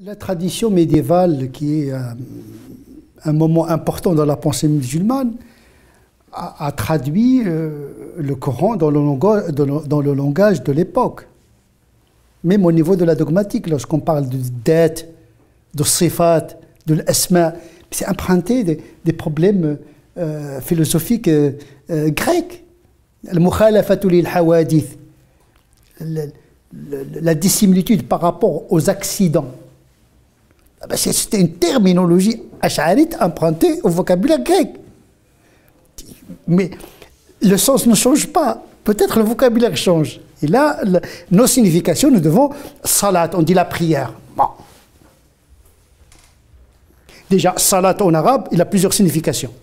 La tradition médiévale, qui est un moment important dans la pensée musulmane, a traduit le Coran dans le langage de l'époque. Même au niveau de la dogmatique, lorsqu'on parle de date, de sifat, de l'asma, c'est emprunté des problèmes philosophiques grecs. Al-mukhalafatu lil hawadith, la dissimilitude par rapport aux accidents. C'était une terminologie ash'arite empruntée au vocabulaire grec. Mais le sens ne change pas. Peut-être le vocabulaire change. Et là, nos significations, nous devons salat, on dit la prière. Bon. Déjà, salat en arabe, il a plusieurs significations.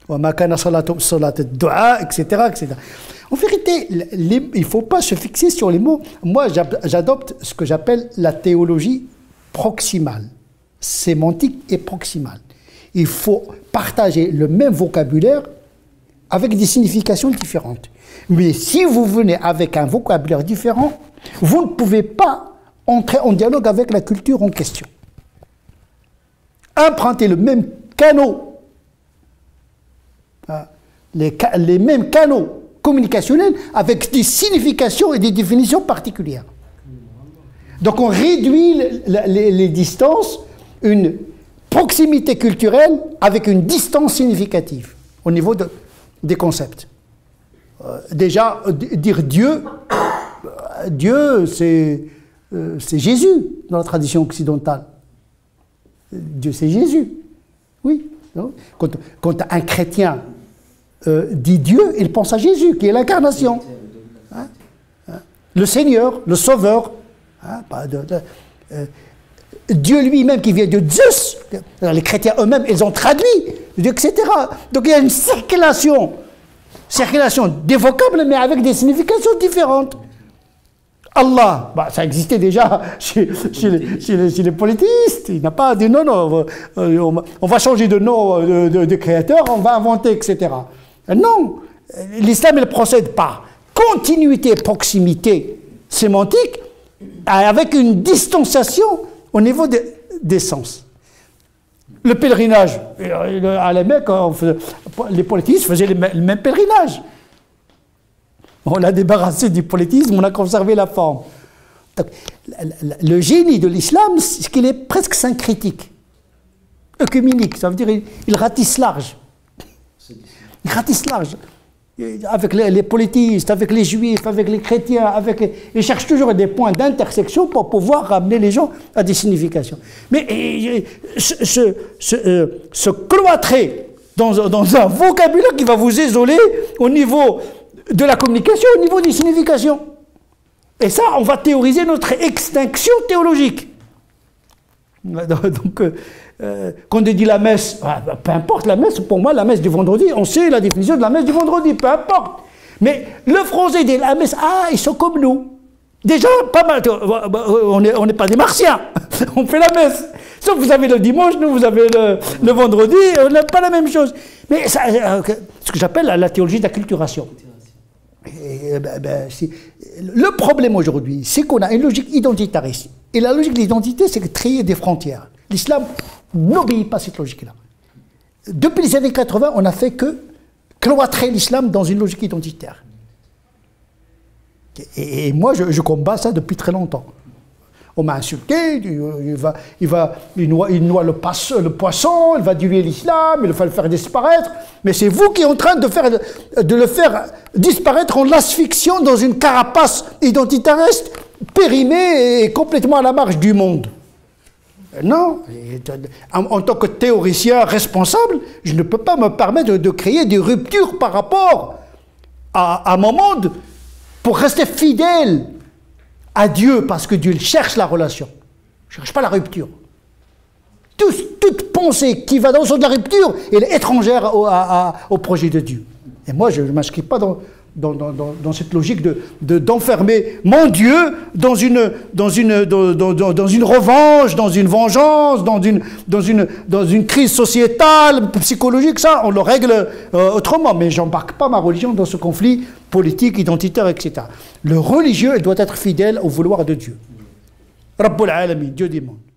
Dua, etc., etc. En vérité, il ne faut pas se fixer sur les mots. Moi, j'adopte ce que j'appelle la théologie proximale, sémantique et proximale. Il faut partager le même vocabulaire avec des significations différentes. Mais si vous venez avec un vocabulaire différent, vous ne pouvez pas entrer en dialogue avec la culture en question. Emprunter le même canot, les mêmes canaux communicationnels avec des significations et des définitions particulières. Donc on réduit les distances, une proximité culturelle avec une distance significative au niveau des concepts. Déjà, dire Dieu, Dieu c'est Jésus dans la tradition occidentale. Dieu c'est Jésus, oui. Quand un chrétien dit Dieu, il pense à Jésus qui est l'incarnation. Le Seigneur, le Sauveur. Dieu lui-même qui vient de Zeus, les chrétiens eux-mêmes, ils ont traduit, etc. Donc il y a une circulation des vocables, mais avec des significations différentes. Allah, ça existait déjà chez les polythéistes. Il n'a pas dit non, non, on va changer de nom de créateur, on va inventer, etc. Non, l'islam il procède par continuité, proximité sémantique, avec une distanciation au niveau des sens. Le pèlerinage, à la Mecque, les polythéistes faisaient le même pèlerinage. On l'a débarrassé du polythéisme, on a conservé la forme. Donc, le génie de l'islam, c'est qu'il est presque syncrétique, œcuménique, ça veut dire il ratisse large. Il ratisse large. Avec les polythéistes, avec les juifs, avec les chrétiens, ils cherchent toujours des points d'intersection pour pouvoir ramener les gens à des significations. Mais se cloîtrer dans un vocabulaire qui va vous isoler au niveau de la communication, au niveau des significations. Et ça, on va théoriser notre extinction théologique. Donc, quand on dit la messe, peu importe la messe, pour moi, la messe du vendredi, on sait la définition de la messe du vendredi, peu importe. Mais le français dit la messe, ils sont comme nous. Déjà, pas mal, on n'est pas des martiens, on fait la messe. Sauf que vous avez le dimanche, nous, vous avez le vendredi, on n'a pas la même chose. Mais ça, ce que j'appelle la théologie d'acculturation. Le problème aujourd'hui, c'est qu'on a une logique identitariste. Et la logique de l'identité, c'est de créer des frontières. L'islam n'obéit pas à cette logique-là. Depuis les années 80, on n'a fait que cloîtrer l'islam dans une logique identitaire. Et moi, je combats ça depuis très longtemps. On m'a insulté, il noie le poisson, il va diluer l'islam, il va le faire disparaître. Mais c'est vous qui êtes en train de le faire disparaître en l'asphyxiant dans une carapace identitariste, périmée et complètement à la marge du monde. Non, en tant que théoricien responsable, je ne peux pas me permettre de créer des ruptures par rapport à mon monde pour rester fidèle à Dieu, parce que Dieu cherche la relation. Il ne cherche pas la rupture. Toute pensée qui va dans le sens de la rupture, elle est étrangère au projet de Dieu. Et moi, je ne m'inscris pas dans cette logique d'enfermer mon Dieu dans une revanche, dans une vengeance, dans une crise sociétale, psychologique. Ça, on le règle autrement. Mais je n'embarque pas ma religion dans ce conflit politique, identitaire, etc. Le religieux, il doit être fidèle au vouloir de Dieu. Rabbul Alamin, Dieu du monde.